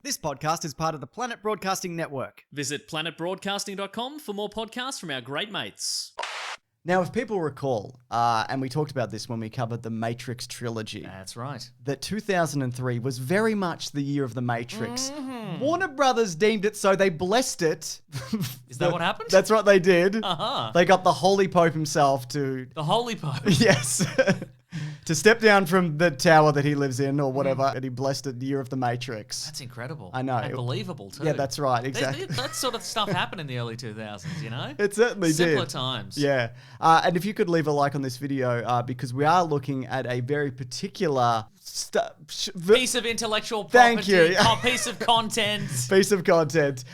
This podcast is part of the Planet Broadcasting Network. Visit planetbroadcasting.com for more podcasts from our great mates. Now, if people recall, and we talked about this when we covered the Matrix trilogy. That's right. That 2003 was very much the year of the Matrix. Mm-hmm. Warner Brothers deemed it so, they blessed it. Is that what happened? That's what they did. Uh-huh. They got the Holy Pope himself to... The Holy Pope? Yes. To step down from the tower that he lives in or whatever, and he blessed it the year of the Matrix. That's incredible. I know. And believable, too. Yeah, that's right, exactly. That sort of stuff happened in the early 2000s, you know? It certainly did. Simpler times. Yeah. And if you could leave a like on this video, because we are looking at a very particular... piece of intellectual property. Thank you. Piece of content. Piece of content.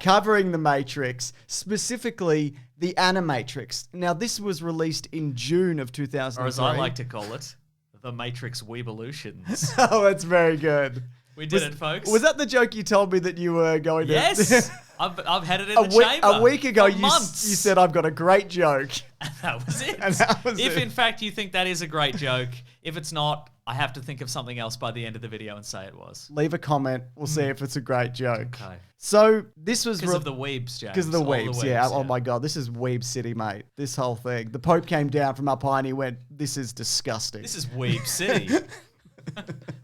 Covering the Matrix, specifically the Animatrix. Now, this was released in June of 2003. Or as I like to call it, the Matrix Weevolutions. Oh, that's very good. We did it, folks. Was that the joke you told me that you were going to... Yes. I've had it in the chamber. A week ago, you months. said, I've got a great joke. And that was it. And that was if it. in fact you think that is a great joke, if it's not, I have to think of something else by the end of the video and say it was. Leave a comment. We'll see if it's a great joke. Okay. So this was... Because of the weebs, James. Because of the weebs, yeah. Oh my God, this is Weeb City, mate. This whole thing. The Pope came down from up high and he went, this is disgusting. This is Weeb City.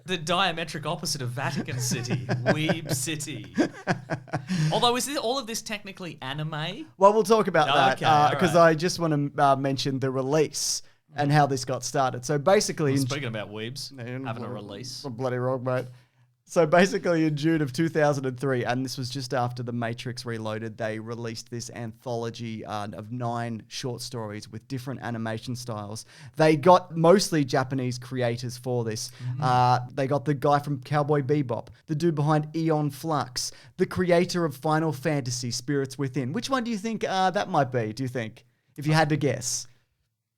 The diametric opposite of Vatican City. Weeb City. Although, is all of this technically anime? Well, we'll talk about that because right. I just want to mention the release and how this got started. So basically... Speaking about weebs, having a release. I'm bloody wrong, mate. So basically in June of 2003, and this was just after The Matrix Reloaded, they released this anthology of 9 short stories with different animation styles. They got mostly Japanese creators for this. They got the guy from Cowboy Bebop, the dude behind Aeon Flux, the creator of Final Fantasy Spirits Within. Which one do you think that might be, do you think? If you had to guess.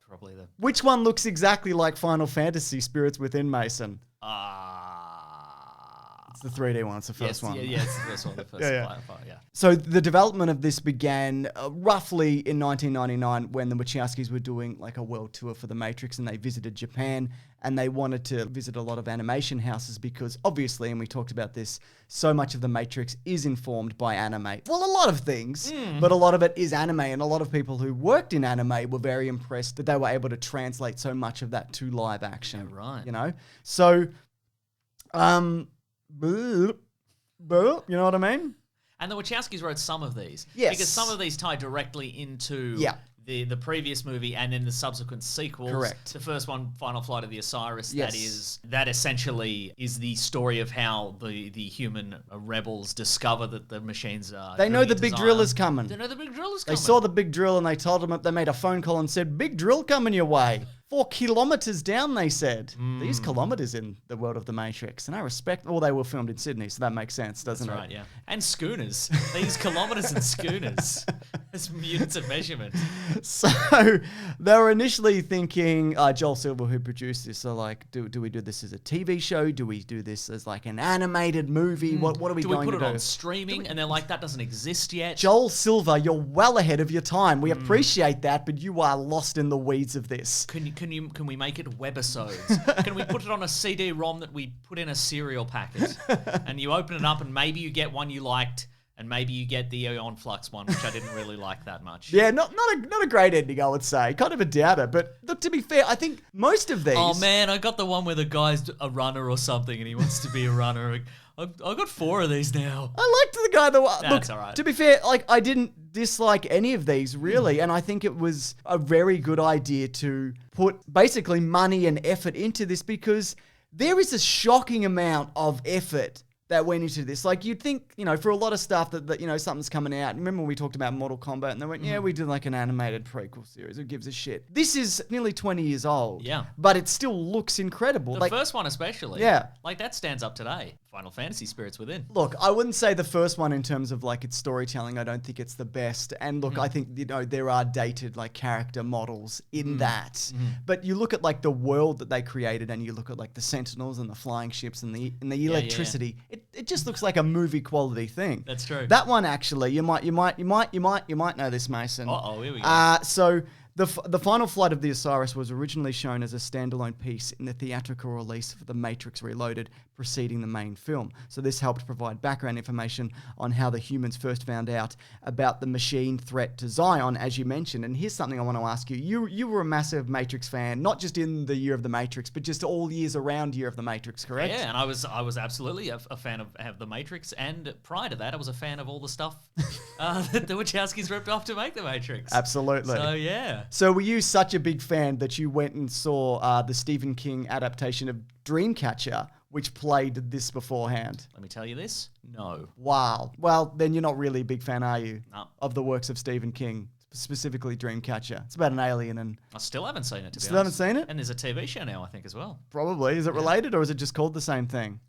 Probably the... Which one looks exactly like Final Fantasy Spirits Within, Mason? It's the 3D one. It's the first one. Yeah, it's the first one. The first part, yeah. So the development of this began roughly in 1999 when the Wachowskis were doing like a world tour for The Matrix and they visited Japan and they wanted to visit a lot of animation houses because obviously, and we talked about this, so much of The Matrix is informed by anime. Well, a lot of things, but a lot of it is anime, and a lot of people who worked in anime were very impressed that they were able to translate so much of that to live action. Yeah, right. You know? So, you know what I mean? And the Wachowskis wrote some of these. Yes. Because some of these tie directly into the previous movie and then the subsequent sequels. Correct. The first one, Final Flight of the Osiris, Yes. that essentially is the story of how the human rebels discover that the machines are... They know the big drill is coming. They know the big drill is They coming. saw the big drill and they told them, they made a phone call and said, big drill coming your way. 4 kilometers down, they said. They use kilometers in the world of the Matrix. And I respect, well, they were filmed in Sydney, so that makes sense, doesn't That's it? right, yeah. And schooners. They use kilometers and schooners as units of measurement. So they were initially thinking, Joel Silver, who produced this, so like, do we do this as a TV show? Do we do this as like an animated movie? What are we going to do? Do we put it on streaming? And they're like, that doesn't exist yet. Joel Silver, you're well ahead of your time. We appreciate that, but you are lost in the weeds of this. Can we make it webisodes? Can we put it on a CD-ROM that we put in a cereal packet? And you open it up and maybe you get one you liked, and maybe you get the Aeon Flux one, which I didn't really like that much. Yeah, not a great ending, I would say. Kind of a doughter. But look, to be fair, I think most of these... Oh man, I got the one where the guy's a runner or something and he wants to be a runner. I got 4 of these now. I liked the guy that... That's all right. To be fair, like, I didn't dislike any of these, really. And I think it was a very good idea to put basically money and effort into this because there is a shocking amount of effort that went into this. Like, you'd think, for a lot of stuff that something's coming out. Remember when we talked about Mortal Kombat and they went, yeah, we did like an animated prequel series. Who gives a shit? This is nearly 20 years old. Yeah. But it still looks incredible. The first one especially. Yeah. Like, that stands up today. Final Fantasy Spirits Within. Look, I wouldn't say the first one in terms of like its storytelling. I don't think it's the best. And look, I think, there are dated like character models in that. But you look at like the world that they created and you look at like the Sentinels and the flying ships and the electricity. It just looks like a movie quality thing. That's true. That one actually, you might know this, Mason. Uh-oh, here we go. So The Final Flight of the Osiris was originally shown as a standalone piece in the theatrical release for The Matrix Reloaded, preceding the main film. So this helped provide background information on how the humans first found out about the machine threat to Zion, as you mentioned. And here's something I want to ask you. You were a massive Matrix fan, not just in the Year of the Matrix, but just all years around Year of the Matrix, correct? Yeah, and I was absolutely a fan of the Matrix, and prior to that, I was a fan of all the stuff that the Wachowskis ripped off to make the Matrix. Absolutely. So yeah. So were you such a big fan that you went and saw the Stephen King adaptation of Dreamcatcher, which played this beforehand? Let me tell you this. No. Wow. Well, then you're not really a big fan, are you? No. Of the works of Stephen King, specifically Dreamcatcher. It's about an alien and... I still haven't seen it, to be Still haven't honest. seen it? And there's a TV show now, I think, as well. Probably. Is it related or is it just called the same thing?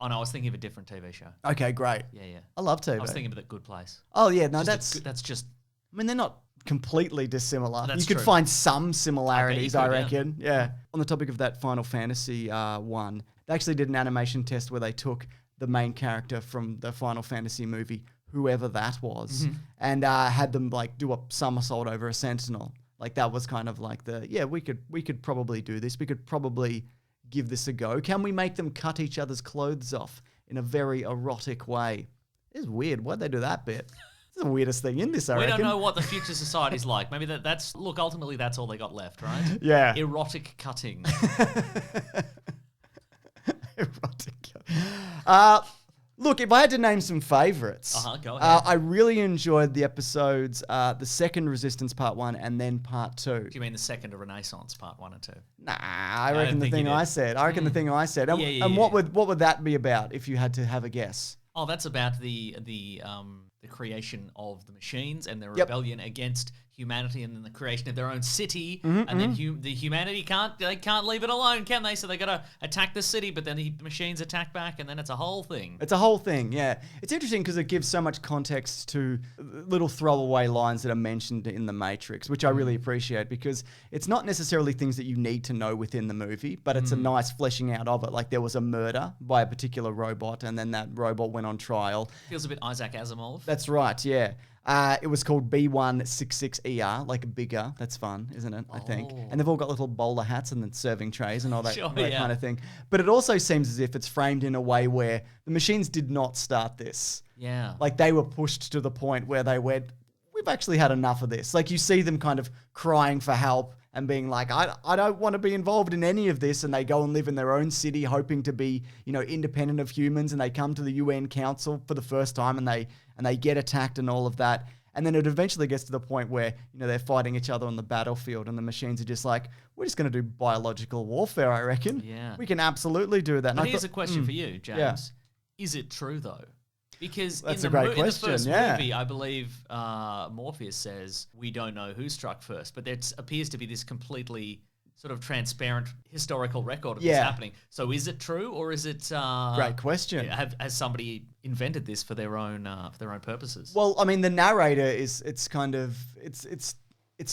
Oh, no, I was thinking of a different TV show. Okay, great. Yeah. I love TV. I was thinking of The Good Place. Oh, yeah. No, That's that's... just... I mean, they're not completely dissimilar. That's you could true. find some similarities, I could, yeah. reckon. Yeah. On the topic of that Final Fantasy one, they actually did an animation test where they took the main character from the Final Fantasy movie, whoever that was, and had them like do a somersault over a sentinel. Like that was kind of like we could probably do this. We could probably give this a go. Can we make them cut each other's clothes off in a very erotic way? It's weird. Why'd they do that bit? It's the weirdest thing in this, I reckon. We don't know what the future society's like. Maybe that's... Look, ultimately, that's all they got left, right? Yeah. Erotic cutting. Erotic. Look, if I had to name some favorites, Go ahead. I really enjoyed the episodes, the second Resistance Part 1 and then Part 2. Do you mean the second of Renaissance, Part 1 and 2? Nah, I don't reckon the think thing you I did. said. I reckon the thing I said. And, Yeah. and what would that be about if you had to have a guess? Oh, that's about the creation of the machines and their rebellion against humanity, and then the creation of their own city, and then the humanity can't leave it alone, can they? So they got to attack the city, but then the machines attack back, and then it's a whole thing. It's a whole thing, yeah. It's interesting because it gives so much context to little throwaway lines that are mentioned in The Matrix, which I really appreciate because it's not necessarily things that you need to know within the movie, but it's a nice fleshing out of it. Like there was a murder by a particular robot, and then that robot went on trial. Feels a bit Isaac Asimov. That's right, yeah. It was called B166ER, like bigger. That's fun, isn't it? I think. And they've all got little bowler hats and then serving trays and all that, kind of thing. But it also seems as if it's framed in a way where the machines did not start this. Yeah. Like they were pushed to the point where they went, we've actually had enough of this. Like you see them kind of crying for help and being like, I don't want to be involved in any of this. And they go and live in their own city hoping to be, independent of humans. And they come to the UN Council for the first time and they get attacked and all of that. And then it eventually gets to the point where, they're fighting each other on the battlefield and the machines are just like, we're just going to do biological warfare, I reckon. Yeah. We can absolutely do that. But here's a question for you, James. Yeah. Is it true, though? Because That's in a great in the question, first yeah. movie, I believe Morpheus says, we don't know who struck first, but there appears to be this completely sort of transparent historical record of this happening. So is it true, or is it... Great question. Has somebody invented this for their own purposes? Well, I mean, the narrator it's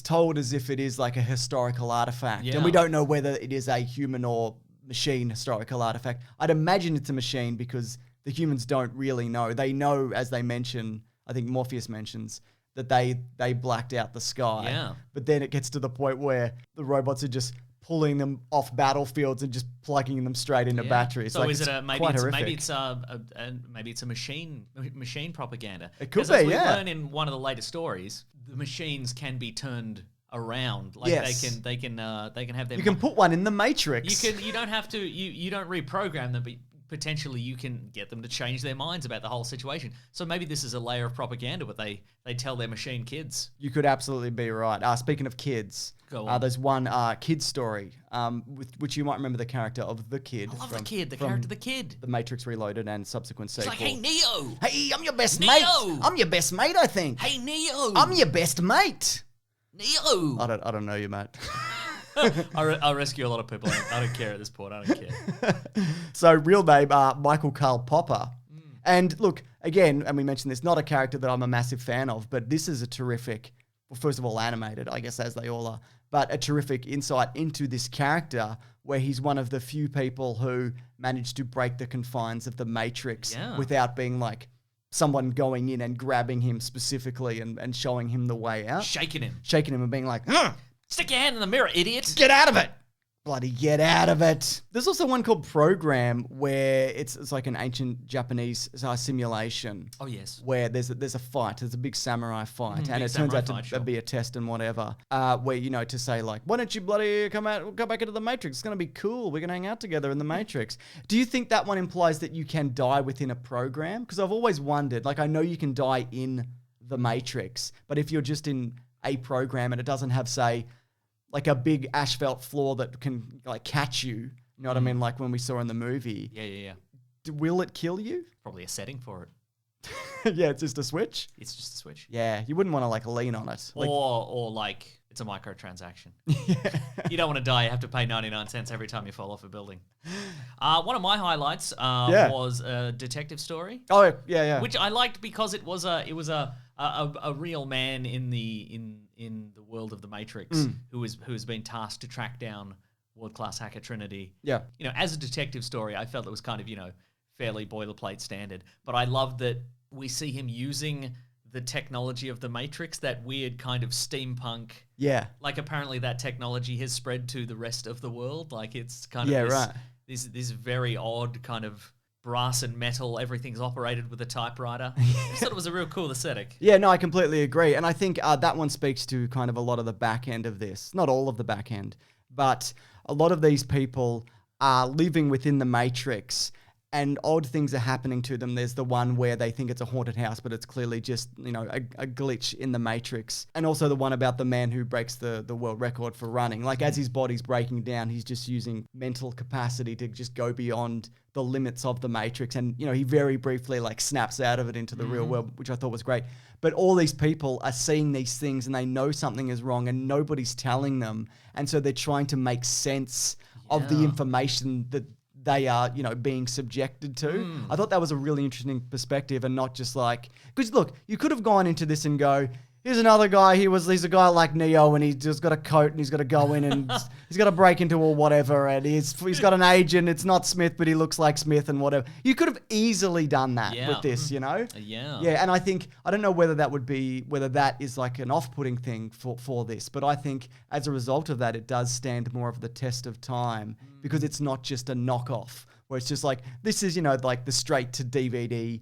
told as if it is like a historical artifact, Yeah. and we don't know whether it is a human or machine historical artifact. I'd imagine it's a machine because the humans don't really know. They know, as they mention, I think Morpheus mentions, that they blacked out the sky. Yeah. But then it gets to the point where the robots are just pulling them off battlefields and just plugging them straight into batteries. So like, is it maybe it's a machine propaganda? It could 'Cause as be, we yeah. learn in one of the later stories, the machines can be turned around. Like Yes. they can have their. You can put one in the Matrix. You don't have to. You don't reprogram them, but potentially you can get them to change their minds about the whole situation. So maybe this is a layer of propaganda, but they tell their machine kids. You could absolutely be right. Speaking of kids, Go on. there's one kid story, which you might remember the character of the kid. I love the from- kid, the from character, the kid. The Matrix Reloaded and subsequent It's sequel. like, hey, Neo. Hey, I'm your best Neo! mate. I'm your best mate, I think. Hey, Neo. I'm your best mate. Neo. I don't know you, mate. I'll rescue a lot of people. I don't care at this point. I don't care. So, real name, Michael Karl Popper. And look, again, and we mentioned this, not a character that I'm a massive fan of, but this is a terrific, well, first of all, animated, I guess, as they all are, but a terrific insight into this character where he's one of the few people who managed to break the confines of the Matrix without being like someone going in and grabbing him specifically and showing him the way out. Shaking him. Shaking him and being like, Stick your hand in the mirror, idiot. get out of it. Bloody get out of it. There's also one called Program where it's like an ancient Japanese simulation. Oh, yes. Where there's a fight. There's a big samurai fight. And big it turns out samurai to fight, be a test and whatever. Where, to say like, why don't you bloody go back into the Matrix? It's going to be cool. We're going to hang out together in the Matrix. Do you think that one implies that you can die within a program? Because I've always wondered, like I know you can die in the Matrix, but if you're just in a program and it doesn't have, say, like a big asphalt floor that can like catch you, you know what I mean? Like when we saw in the movie. Yeah. Will it kill you? Probably a setting for it. Yeah, it's just a switch. It's just a switch. Yeah, you wouldn't want to like lean on it. Like, or like it's a microtransaction. You don't want to die. You have to pay 99 cents every time you fall off a building. One of my highlights was a detective story. Oh yeah. Which I liked because it was a real man in the world of the Matrix who has been tasked to track down world-class hacker Trinity. Yeah. As a detective story, I felt it was kind of, fairly boilerplate standard. But I loved that we see him using the technology of the Matrix, that weird kind of steampunk. Yeah. Like apparently that technology has spread to the rest of the world. Like it's kind of this very odd kind of brass and metal, everything's operated with a typewriter. I just thought it was a real cool aesthetic. Yeah, no, I completely agree. And I think that one speaks to kind of a lot of the back end of this. Not all of the back end, but a lot of these people are living within the Matrix and odd things are happening to them. There's the one where they think it's a haunted house, but it's clearly just, a glitch in the Matrix. And also the one about the man who breaks the world record for running. Like as his body's breaking down, he's just using mental capacity to just go beyond the limits of the Matrix. And, he very briefly like snaps out of it into the real world, which I thought was great. But all these people are seeing these things and they know something is wrong and nobody's telling them. And so they're trying to make sense of the information that they are, being subjected to. I thought that was a really interesting perspective and not just like, because look, you could have gone into this and go, here's another guy, he's a guy like Neo and he's just got a coat and he's got to go in and he's got to break into or whatever and he's got an agent, it's not Smith, but he looks like Smith and whatever. You could have easily done that with this, Yeah. Yeah, and I think, I don't know whether that is like an off-putting thing for this, but I think as a result of that, it does stand more of the test of time because it's not just a knockoff where it's just like, this is, like the straight to DVD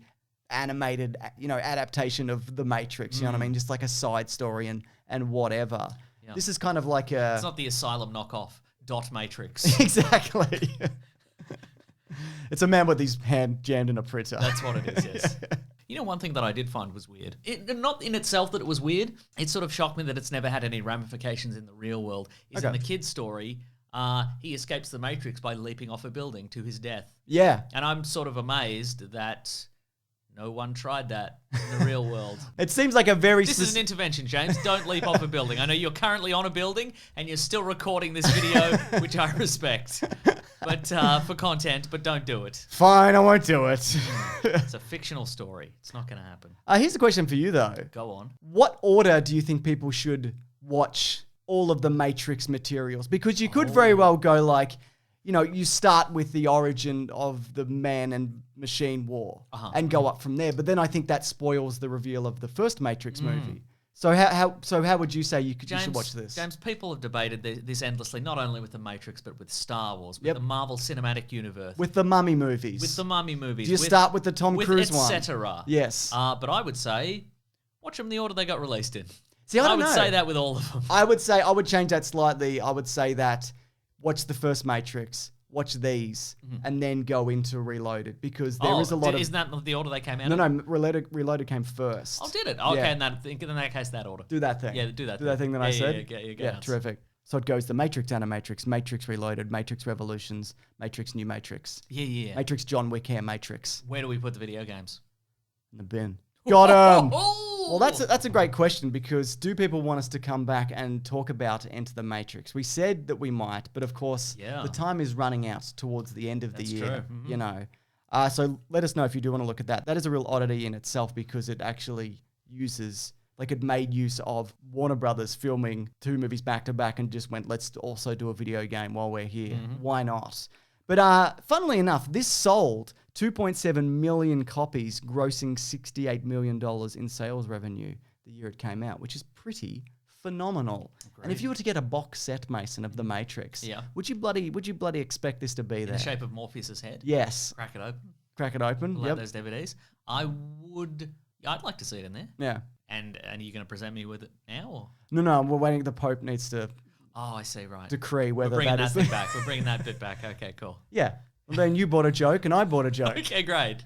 animated, adaptation of the Matrix, you know what I mean? Just like a side story and whatever. Yeah. This is kind of like it's not the Asylum knockoff, Dot Matrix. Exactly. It's a man with his hand jammed in a printer. That's what it is, yes. One thing that I did find was weird. Not in itself that it was weird. It sort of shocked me that it's never had any ramifications in the real world. In the kid's story, he escapes the Matrix by leaping off a building to his death. Yeah. And I'm sort of amazed that no one tried that in the real world. It seems like a very... This is an intervention, James. Don't leap off a building. I know you're currently on a building and you're still recording this video, which I respect. But for content, but don't do it. Fine, I won't do it. It's a fictional story. It's not going to happen. Here's a question for you, though. Go on. What order do you think people should watch all of the Matrix materials? Because you could very well go like... you start with the origin of the man and machine war and go up from there. But then I think that spoils the reveal of the first Matrix movie. So how would you say you should watch this? James, people have debated this endlessly, not only with the Matrix, but with Star Wars, with the Marvel Cinematic Universe. With the Mummy movies. Do you start with the Tom Cruise one? Etc. Yes. But I would say, watch them in the order they got released in. See, I would say that with all of them. I would change that slightly. I would say that watch the first Matrix, watch these, and then go into Reloaded because there is a lot of... Isn't that the order they came out No, Reloaded came first. Oh, did it? Oh, okay, in that case, that order. Do that thing. Yeah, do that thing that I said? Yeah, terrific. So it goes the Matrix, Animatrix, Matrix Reloaded, Matrix Revolutions, Matrix New Matrix. Yeah. Matrix John Wick Hair Matrix. Where do we put the video games? In the bin. Got him! Well, that's a great question because do people want us to come back and talk about Enter the Matrix? We said that we might, but of course, the time is running out towards the end of the year. True. So let us know if you do want to look at that. That is a real oddity in itself because it actually it made use of Warner Brothers filming 2 movies back to back and just went, let's also do a video game while we're here. Why not? But funnily enough, this sold 2.7 million copies, grossing $68 million in sales revenue the year it came out, which is pretty phenomenal. And if you were to get a box set, Mason, of The Matrix, would you bloody expect this to be there? In the shape of Morpheus's head? Yes. Crack it open. Crack it open. Pull out those DVDs. I'd like to see it in there. Yeah. And are you going to present me with it now? Or? No, we're waiting. The Pope needs to I see, right. decree whether We're bringing that that is bit back. We're bringing that bit back. Okay, cool. Yeah. Well, then you bought a joke and I bought a joke. Okay, great.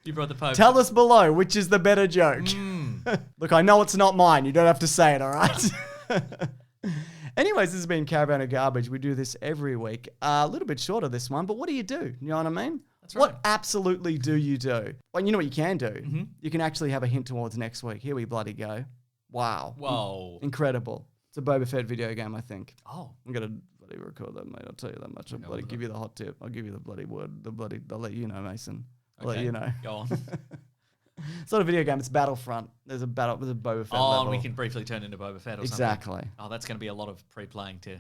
You brought the Pope. Tell us below which is the better joke. Look, I know it's not mine. You don't have to say it, all right? Anyways, this has been Caravan of Garbage. We do this every week. A little bit shorter this one, but what do? You know what I mean? That's right. What absolutely do you do? Well, you know what you can do? You can actually have a hint towards next week. Here we bloody go. Wow. Whoa. Incredible. It's a Boba Fett video game, I think. Oh. I'm going to bloody record that, mate. I'll tell you that much. I'll bloody give you the hot tip. I'll give you the bloody word. I'll let you know, Mason. I'll let you know. Go on. It's not a video game. It's Battlefront. There's a Boba Fett level. And we can briefly turn into Boba Fett or exactly. something. Oh, that's going to be a lot of pre-playing to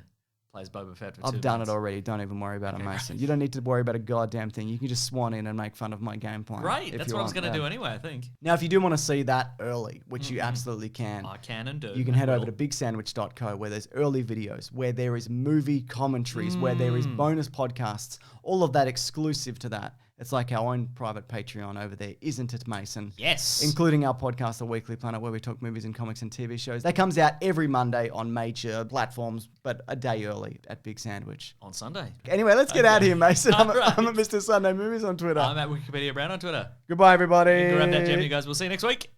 play as Boba Fett for I've 2 done months. it already. Don't even worry about it, Mason. You don't need to worry about a goddamn thing. You can just swan in and make fun of my gameplay. Right. That's what I was going to do anyway, I think. Now, if you do want to see that early, which you absolutely can. I can and do. You can head over to bigsandwich.co where there's early videos, where there is movie commentaries, where there is bonus podcasts, all of that exclusive to that. It's like our own private Patreon over there, isn't it, Mason? Yes. Including our podcast, The Weekly Planet, where we talk movies and comics and TV shows. That comes out every Monday on major platforms, but a day early at Big Sandwich. On Sunday. Anyway, let's get out of here, Mason. I'm Right. at Mr. Sunday Movies on Twitter. I'm at Wikipedia Brown on Twitter. Goodbye, everybody. Grab that gem, you guys. We'll see you next week.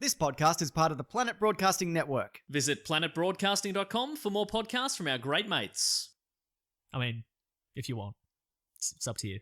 This podcast is part of the Planet Broadcasting Network. Visit planetbroadcasting.com for more podcasts from our great mates. I mean, if you want. It's up to you.